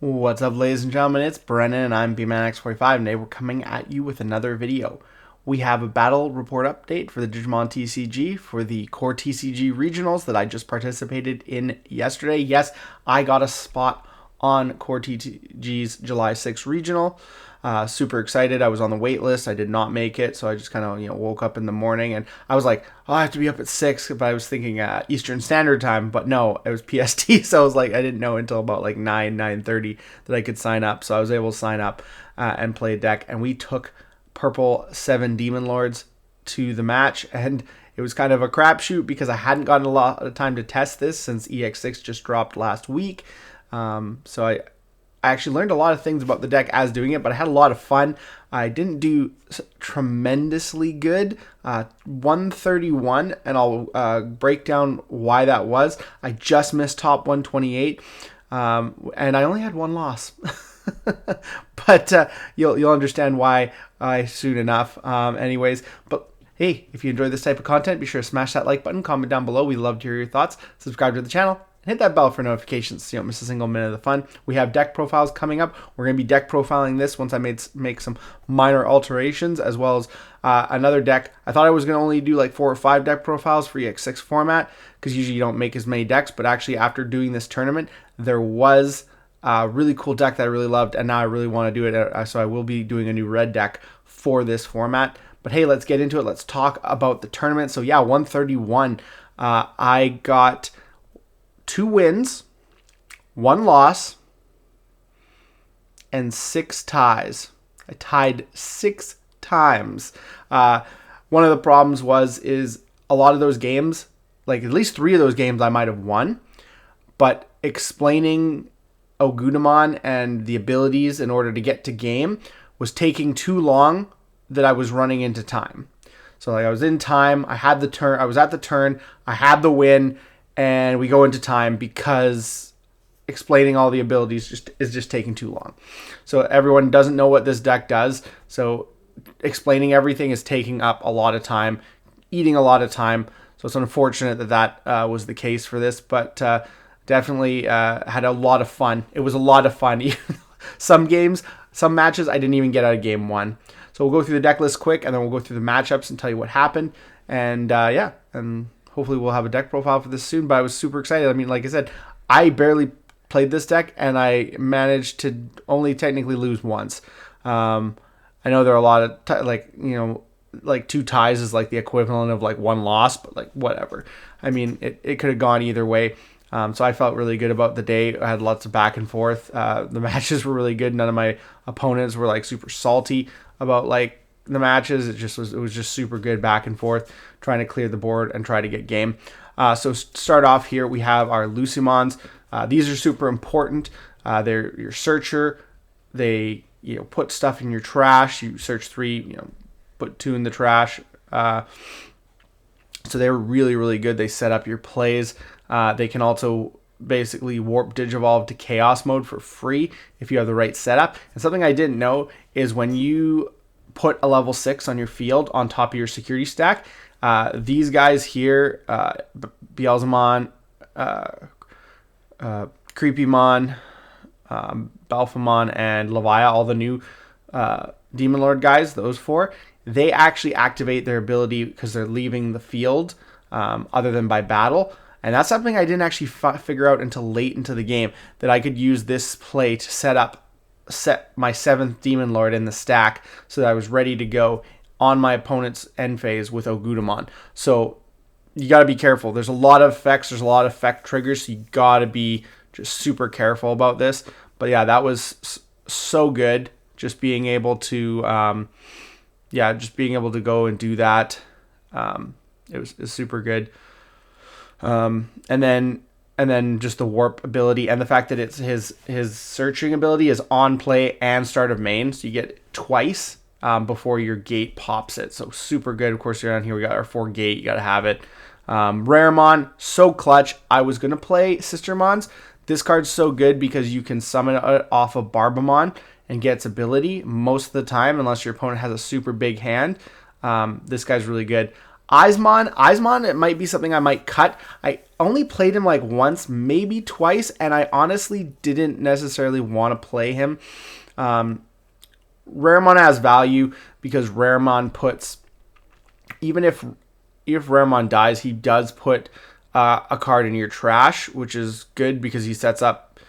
What's up, ladies and gentlemen? It's Brennan and I'm BManX45, and today we're coming at you with another video. We have a battle report update for the Digimon TCG for the Core TCG Regionals that I just participated in yesterday. Yes, I got a spot on Core TCG's July 6th Regional. Super excited. I was on the wait list. I did not make it, so I just kind of woke up in the morning and I was like, oh, I have to be up at 6, but I was thinking Eastern Standard Time, but no, it was PST. So I was like, I didn't know until about like 9:30 that I could sign up. So I was able to sign up and play a deck, and we took purple 7 Demon Lords to the match, and it was kind of a crapshoot because I hadn't gotten a lot of time to test this since EX6 just dropped last week. So I actually learned a lot of things about the deck as doing it, but I had a lot of fun. I didn't do tremendously good, 131, and I'll break down why that was. I just missed top 128, and I only had one loss. But you'll understand why soon enough. Anyways, but hey, if you enjoy this type of content, be sure to smash that like button, comment down below. We love to hear your thoughts. Subscribe to the channel. Hit that bell for notifications so you don't miss a single minute of the fun. We have deck profiles coming up. We're going to be deck profiling this once I make some minor alterations, as well as another deck. I thought I was going to only do like 4 or 5 deck profiles for EX6 format, because usually you don't make as many decks, but actually after doing this tournament, there was a really cool deck that I really loved, and now I really want to do it, so I will be doing a new red deck for this format. But hey, let's get into it. Let's talk about the tournament. So yeah, 131. I got 2 wins, 1 loss, and 6 ties. I tied 6 times. One of the problems is a lot of those games, like at least 3 of those games I might have won, but explaining Ogudamon and the abilities in order to get to game was taking too long that I was running into time. So like I was in time, I had the turn, I was at the turn, I had the win, and we go into time because explaining all the abilities is just taking too long. So everyone doesn't know what this deck does, so explaining everything is taking up a lot of time, eating a lot of time. So it's unfortunate that was the case for this, but definitely had a lot of fun. It was a lot of fun. Some games, some matches, I didn't even get out of game 1. So we'll go through the deck list quick, and then we'll go through the matchups and tell you what happened. And yeah, and hopefully we'll have a deck profile for this soon, but I was super excited. I mean, like I said, I barely played this deck, and I managed to only technically lose once. I know there are a lot of, like 2 ties is like the equivalent of like 1 loss, but like whatever. I mean, it could have gone either way. So I felt really good about the day. I had lots of back and forth. The matches were really good. None of my opponents were like super salty about like the matches. It was just super good back and forth, trying to clear the board and try to get game. So start off here, we have our Lucimons. These are super important. They're your searcher. They put stuff in your trash. You search 3, put 2 in the trash. So they were really, really good. They set up your plays. They can also basically warp Digivolve to Chaos mode for free if you have the right setup. And something I didn't know is when you put a level 6 on your field on top of your security stack, these guys here, Beelzemon, Creepymon, Balphamon, and Levia, all the new Demon Lord guys, those 4, they actually activate their ability because they're leaving the field other than by battle. And that's something I didn't actually figure out until late into the game, that I could use this play to set my 7th Demon Lord in the stack so that I was ready to go on my opponent's end phase with Ogudamon. So you got to be careful. There's a lot of effects. There's a lot of effect triggers. So you got to be just super careful about this. But yeah, that was so good. Just being able to, go and do that. It was super good. And then just the warp ability, and the fact that it's his searching ability is on play and start of main, so you get it twice before your gate pops it. So super good. Of course, around here we got our 4 gate. You got to have it. Raremon, so clutch. I was gonna play Sistermons. This card's so good because you can summon it off of Barbamon and get its ability most of the time, unless your opponent has a super big hand. This guy's really good. Eismon, it might be something I might cut. I only played him like once, maybe twice, and I honestly didn't necessarily want to play him. Raremon has value because Raremon puts, even if Raremon dies, he does put a card in your trash, which is good because he sets up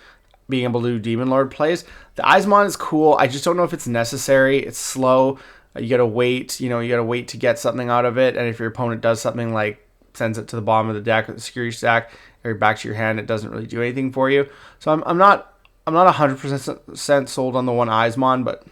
being able to do Demon Lord plays. The Eismon is cool. I just don't know if it's necessary. It's slow. You gotta wait. You gotta wait to get something out of it. And if your opponent does something like sends it to the bottom of the deck with the security stack or back to your hand, it doesn't really do anything for you. So I'm not 100% sold on the one Eismon, but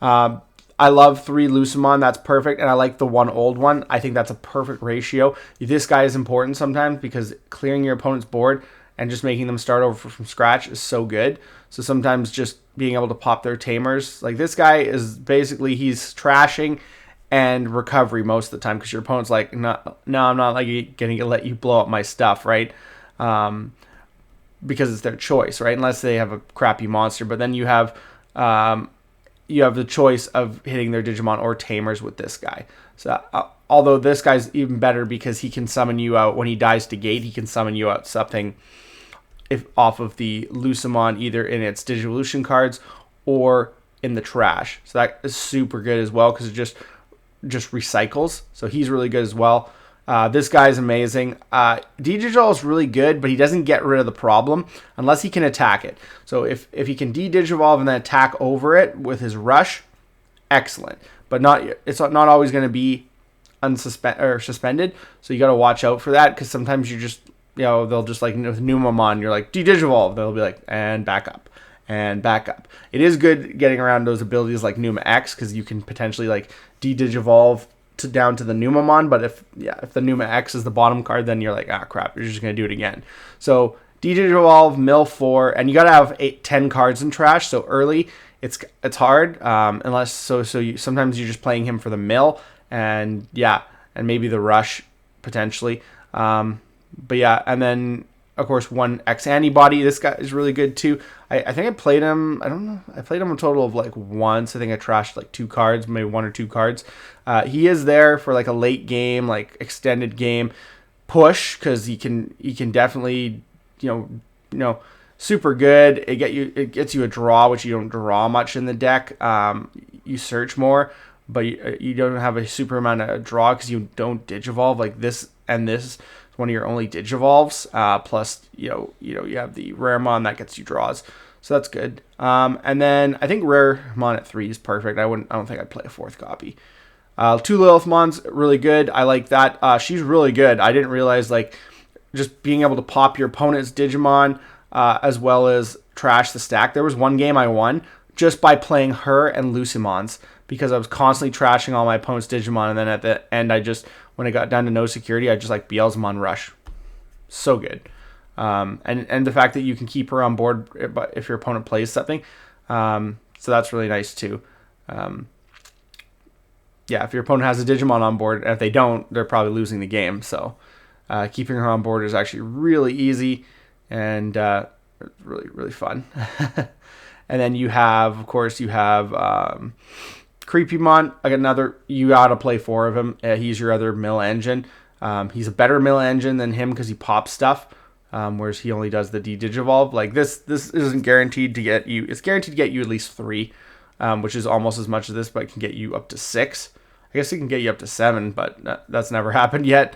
I love 3 Lucemon. That's perfect. And I like the 1 old one. I think that's a perfect ratio. This guy is important sometimes because clearing your opponent's board and just making them start over from scratch is so good. So sometimes just being able to pop their tamers. Like this guy is basically, he's trashing and recovery most of the time because your opponent's like, no, I'm not like going to let you blow up my stuff, right? Because it's their choice, right? Unless they have a crappy monster. But then you have the choice of hitting their Digimon or tamers with this guy. So although this guy's even better because he can summon you out when he dies to gate, he can summon you out something off of the Lucemon, either in its Digivolution cards or in the trash. So that is super good as well because it just recycles. So he's really good as well. This guy's amazing. D-Digivolve is really good, but he doesn't get rid of the problem unless he can attack it. So if he can D-Digivolve and then attack over it with his rush, excellent. But it's not always going to be suspended. So you got to watch out for that because sometimes you just, they'll just like with Numamon, you're like D-Digivolve. They'll be like, and back up. And back up. It is good getting around those abilities like Numa X because you can potentially like D-Digivolve down to the Numamon, but if the Numa X is the bottom card, then you're like, crap, you're just gonna do it again. So D-Digivolve, Mill 4, and you gotta have 10 cards in trash. So early, it's hard unless sometimes you're just playing him for the mill and maybe the rush potentially. But yeah, and then of course one X-Antibody. This guy is really good too. I think I played him. I don't know. I played him a total of like once. I think I trashed like 2 cards, maybe 1 or 2 cards. He is there for like a late game, like extended game push because he can definitely super good. It gets you a draw, which you don't draw much in the deck. You search more, but you don't have a super amount of draw because you don't Digivolve like this and this. One of your only Digivolves, plus you have the Raremon that gets you draws, so that's good. And then I think Raremon at 3 is perfect. I don't think I'd play a 4th copy. 2 Lilithmon's really good. I like that. She's really good. I didn't realize like just being able to pop your opponent's Digimon as well as trash the stack. There was one game I won just by playing her and Lucemons because I was constantly trashing all my opponent's Digimon, and then at the end when it got down to no security, I just like Beelzemon Rush. So good. And the fact that you can keep her on board if your opponent plays something. So that's really nice too. If your opponent has a Digimon on board, and if they don't, they're probably losing the game. So keeping her on board is actually really easy and really, really fun. And then you have Creepymon, you gotta play 4 of him. He's your other mill engine. He's a better mill engine than him because he pops stuff, whereas he only does the D-Digivolve. Like this isn't guaranteed to get you. It's guaranteed to get you at least 3, which is almost as much as this, but it can get you up to 6. I guess it can get you up to 7, but that's never happened yet.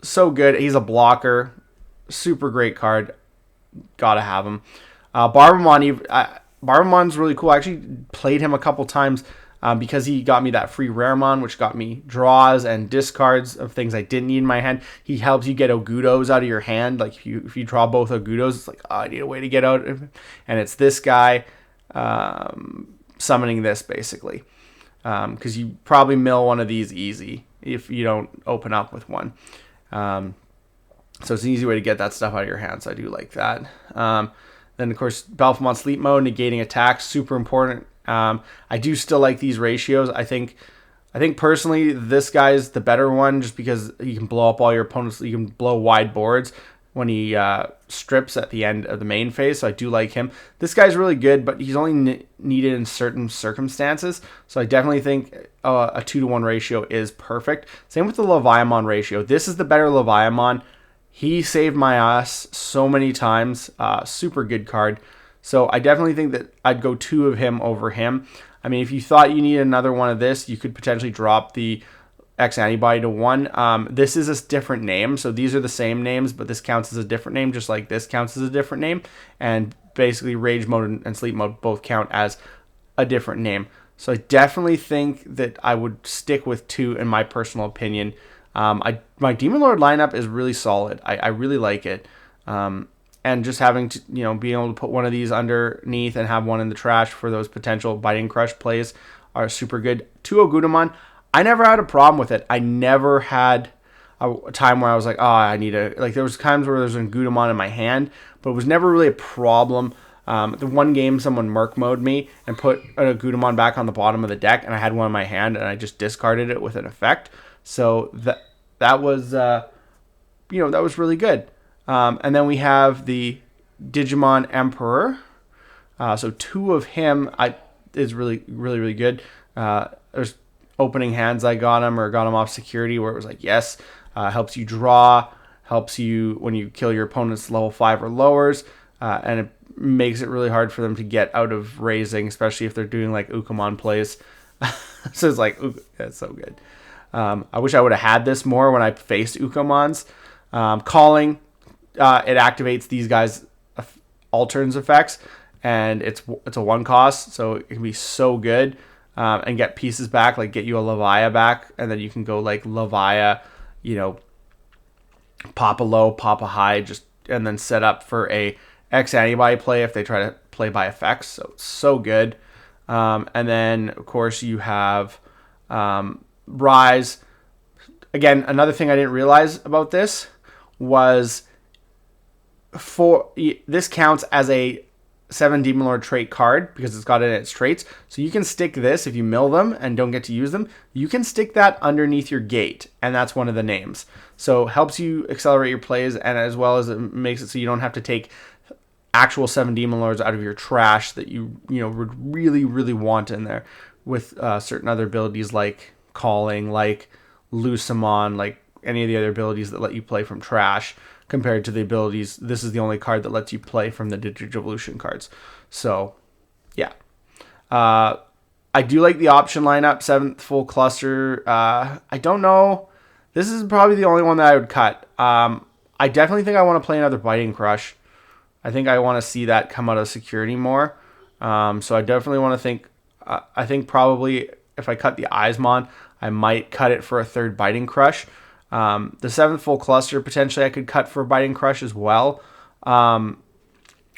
So good. He's a blocker. Super great card. Gotta have him. Barbamon's really cool. I actually played him a couple times because he got me that free Raremon, which got me draws and discards of things I didn't need in my hand. He helps you get Ogudos out of your hand. Like if you draw both Ogudos, it's like, I need a way to get out. And it's this guy summoning this basically because you probably mill one of these easy if you don't open up with one. So it's an easy way to get that stuff out of your hand. So I do like that. Then, of course, Balfamon Sleep Mode, negating attacks, super important. I do still like these ratios. I think personally, this guy's the better one just because you can blow up all your opponents. You can blow wide boards. when he strips at the end of the main phase, so I do like him. This guy's really good, but he's only needed in certain circumstances, so I definitely think a 2-to-1 ratio is perfect. Same with the Leviamon ratio. This is the better Leviamon. He saved my ass so many times. Super good card. So I definitely think that I'd go 2 of him over him. I mean, if you thought you needed another one of this, you could potentially drop the X-Antibody to 1. This is a different name, so these are the same names, but this counts as a different name, just like this counts as a different name. And basically, Rage Mode and Sleep Mode both count as a different name. So I definitely think that I would stick with 2 in my personal opinion. My Demon Lord lineup is really solid. I really like it. And just having to, being able to put one of these underneath and have one in the trash for those potential Biting Crush plays are super good. 2 Ogudamon, I never had a problem with it. I never had a time where I was like, oh, I need a, like there was times where there's an Ogudamon in my hand, but it was never really a problem. The one game someone Merc Mode me and put an Ogudamon back on the bottom of the deck, and I had one in my hand and I just discarded it with an effect. So that was, that was really good. And then we have the Digimon Emperor. So 2 of him is really, really, really good. There's opening hands I got him off security where it was like, yes, helps you draw, helps you when you kill your opponent's level 5 or lowers, and it makes it really hard for them to get out of raising, especially if they're doing like Ukamon plays. So it's like, that's so good. I wish I would have had this more when I faced Ukamons. Calling, it activates these guys' alterns effects, and it's a 1 cost, so it can be so good. And get pieces back, like get you a Levia back, and then you can go like Levia, pop a low, pop a high, and then set up for a X-Antibody play if they try to play by effects. So it's so good. And then of course you have Rise. Again, another thing I didn't realize about this was this counts as a 7 Demon Lord trait card because it's got it in its traits. So you can stick this if you mill them and don't get to use them. You can stick that underneath your gate, and that's one of the names. So it helps you accelerate your plays, and as well as it makes it so you don't have to take actual 7 Demon Lords out of your trash that you would really, really want in there with certain other abilities like Calling, like Lucamon, like any of the other abilities that let you play from trash. Compared to the abilities, this is the only card that lets you play from the Digivolution cards. So, yeah. I do like the option lineup, 7th full cluster. I don't know. This is probably the only one that I would cut. I definitely think I want to play another Biting Crush. I think I want to see that come out of security more. So I definitely want to think... I think probably if I cut the Eismon, I might cut it for a 3rd Biting Crush. The 7th full cluster, potentially I could cut for Biting Crush as well.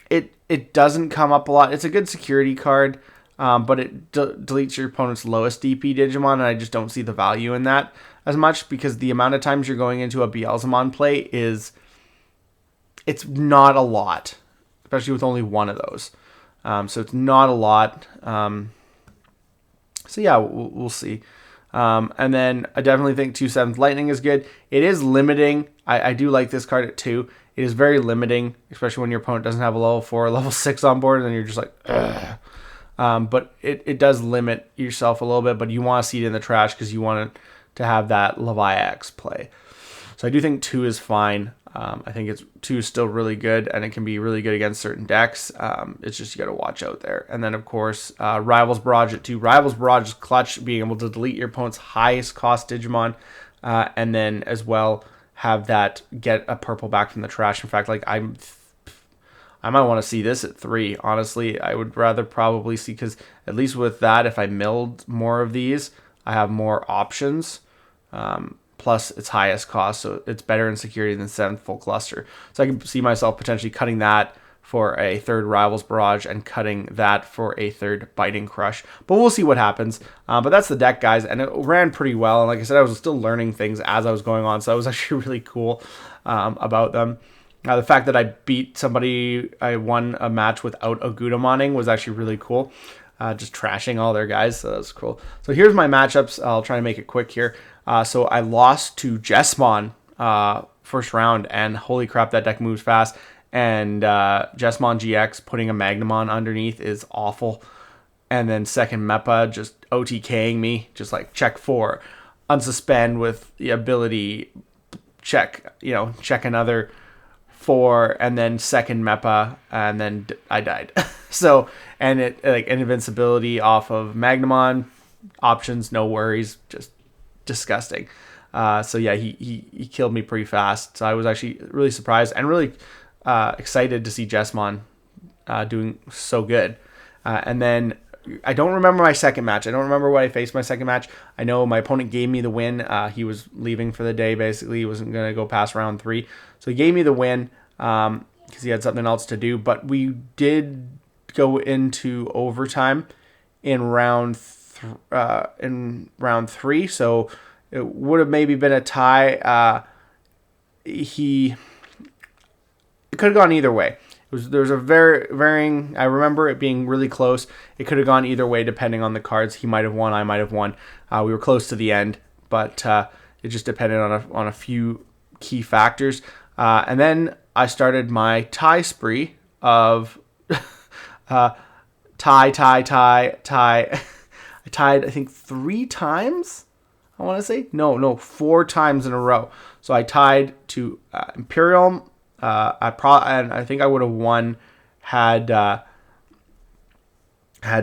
It doesn't come up a lot. It's a good security card, but it deletes your opponent's lowest DP Digimon, and I just don't see the value in that as much because the amount of times you're going into a Beelzemon play it's not a lot, especially with only one of those. So it's not a lot. So yeah, we'll see. And then I definitely think 2/7 Lightning is good. It is limiting. I do like this card at 2. It is very limiting, especially when your opponent doesn't have a level 4 or level 6 on board, and then you're just like, ugh. But it does limit yourself a little bit, but you want to see it in the trash because you want it to have that Levi X play. So I do think 2 is fine. I think 2 is still really good, and it can be really good against certain decks. It's just you got to watch out there. And then, of course, Rivals Barrage at 2. Rivals Barrage is clutch, being able to delete your opponent's highest cost Digimon, and then as well have that get a purple back from the trash. In fact, like I might want to see this at 3. Honestly, I would rather probably see, because at least with that, if I milled more of these, I have more options. Plus its highest cost, so it's better in security than 7th full cluster. So I can see myself potentially cutting that for a 3rd Rivals Barrage and cutting that for a 3rd Biting Crush. But we'll see what happens. But that's the deck, guys, and it ran pretty well. And like I said, I was still learning things as I was going on, so that was actually really cool about them. The fact that I beat somebody, I won a match without Ogudamoning was actually really cool. Just trashing all their guys, so that was cool. So here's my matchups. I'll try to make it quick here. So I lost to Jessmon first round, and holy crap, that deck moves fast. And Jesmon GX putting a Magnamon underneath is awful. And then second Mepa just OTKing me, just like check 4, unsuspend with the ability check another 4, and then second Mepa, and then I died. So, and it like an invincibility off of Magnamon options, no worries, just disgusting. So yeah, he killed me pretty fast. So I was actually really surprised and really excited to see Jesmon doing so good. And then I don't remember my second match. I don't remember what I faced my second match. I know my opponent gave me the win. He was leaving for the day, basically. He wasn't going to go past round 3. So he gave me the win because he had something else to do. But we did go into overtime in round 3. So it would have maybe been a tie. It could have gone either way. There was a varying. I remember it being really close. It could have gone either way depending on the cards. He might have won. I might have won. We were close to the end, but it just depended on a few key factors. And then I started my tie spree of tie. I tied I think 3 times. I want to say no 4 times in a row. So I tied to Imperial. And I think I would have won had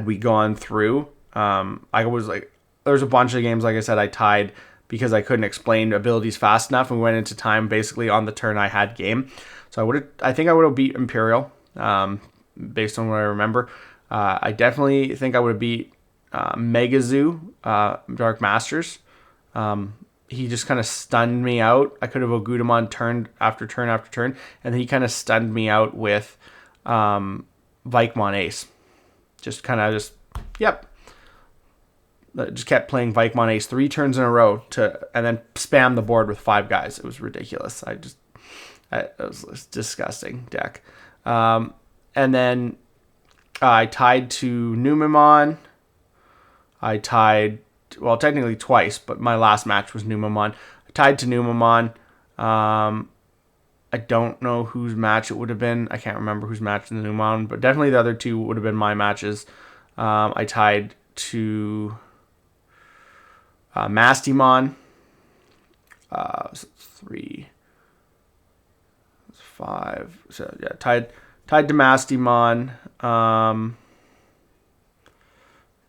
we gone through. I was like, there's a bunch of games, like I said, I tied because I couldn't explain abilities fast enough, and we went into time basically on the turn I had game. So I think I would have beat Imperial, based on what I remember. I definitely think I would have beat Megazoo, Dark Masters. He just kind of stunned me out. I could have Ogudamon turn after turn after turn, and then he kind of stunned me out with Vikemon Ace. Just kept playing Vikemon Ace 3 turns in a row and then spam the board with 5 guys. It was ridiculous. It was a disgusting deck. And then I tied to Numemon. I tied, well, technically twice, but my last match was Numemon. I tied to Numemon. I don't know whose match it would have been. I can't remember whose match in the Numemon, but definitely the other 2 would have been my matches. I tied to Mastimon. 3, 5. So yeah, tied to Mastimon.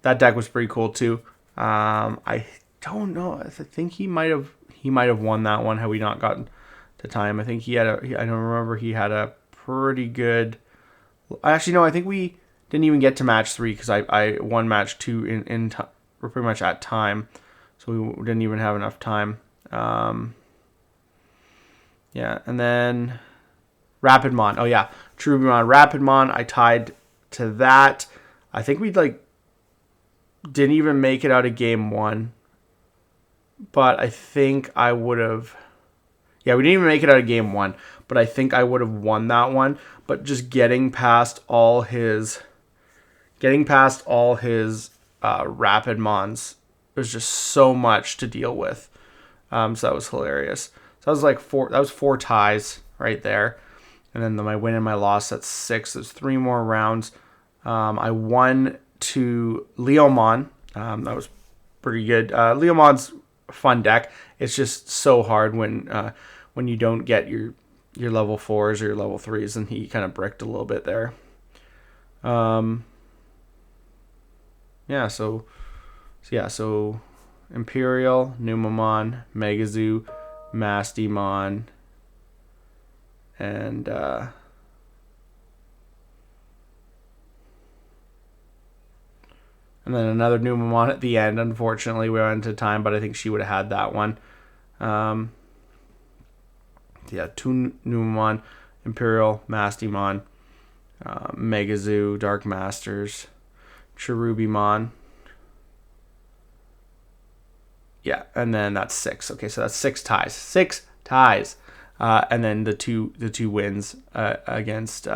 That deck was pretty cool too. I don't know. I think he might have won that one had we not gotten to time. I think I don't remember. He had a pretty good. Actually, no. I think we didn't even get to match 3 because I won match 2 we're pretty much at time, so we didn't even have enough time. Yeah, and then Rapidmon. Oh yeah, Trubimon, Rapidmon. I tied to that. I think we didn't even make it out of game 1, but I think I would have. Yeah, we didn't even make it out of game 1, but I think I would have won that one. But just getting past all his Rapidmons, there's just so much to deal with. So that was hilarious. So that was 4 ties right there, and then my win and my loss, that's 6. There's 3 more rounds. I won to Leomon. That was pretty good. Leomon's a fun deck. It's just so hard when you don't get your level 4s or your level 3s, and he kind of bricked a little bit there. So Imperial, Numemon, Megazoo, Mastimon, and then another Numemon at the end. Unfortunately, we went into time, but I think she would have had that one. 2 Numemon, Imperial, Mastimon, Megazoo, Dark Masters, Cherubimon. Yeah, and then that's 6. Okay, so that's 6 ties. 6 ties. And then the two wins against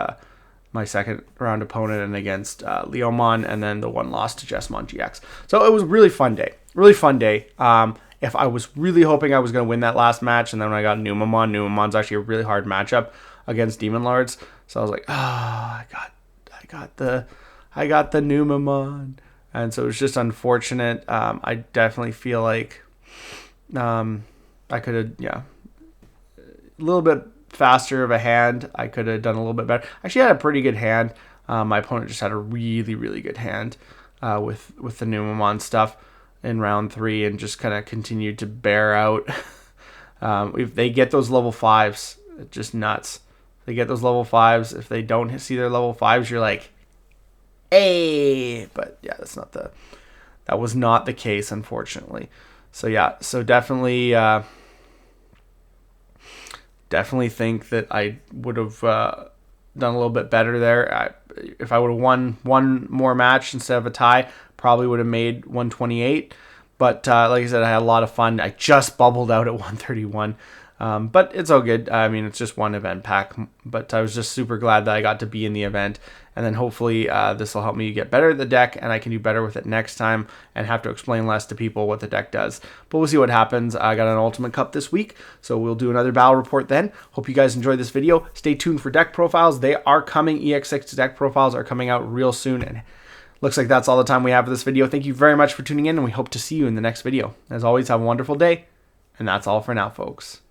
my second round opponent and against Leomon, and then the 1 loss to Jesmon GX. So it was a really fun day. Really fun day. if I was really hoping I was going to win that last match, and then when I got Numamon's actually a really hard matchup against Demon Lords. So I was like, I got the Numamon. And so it was just unfortunate. I definitely feel like I could have, a little bit faster of a hand. I could have done a little bit better. Actually, I had a pretty good hand. My opponent just had a really, really good hand with the Numamon stuff in round 3, and just kind of continued to bear out. If they get those level 5s, it's just nuts. They get those level 5s. If they don't see their level 5s, you're like, hey. But yeah, that was not the case, unfortunately. So yeah, so definitely think that I would have done a little bit better there. If I would have won one more match instead of a tie, probably would have made 128. But like I said, I had a lot of fun. I just bubbled out at 131. But it's all good. I mean, it's just one event pack. But I was just super glad that I got to be in the event. And then hopefully this will help me get better at the deck, and I can do better with it next time and have to explain less to people what the deck does. But we'll see what happens. I got an Ultimate Cup this week, so we'll do another battle report then. Hope you guys enjoyed this video. Stay tuned for deck profiles. They are coming. EX6 deck profiles are coming out real soon, and looks like that's all the time we have for this video. Thank you very much for tuning in, and we hope to see you in the next video. As always, have a wonderful day, and that's all for now, folks.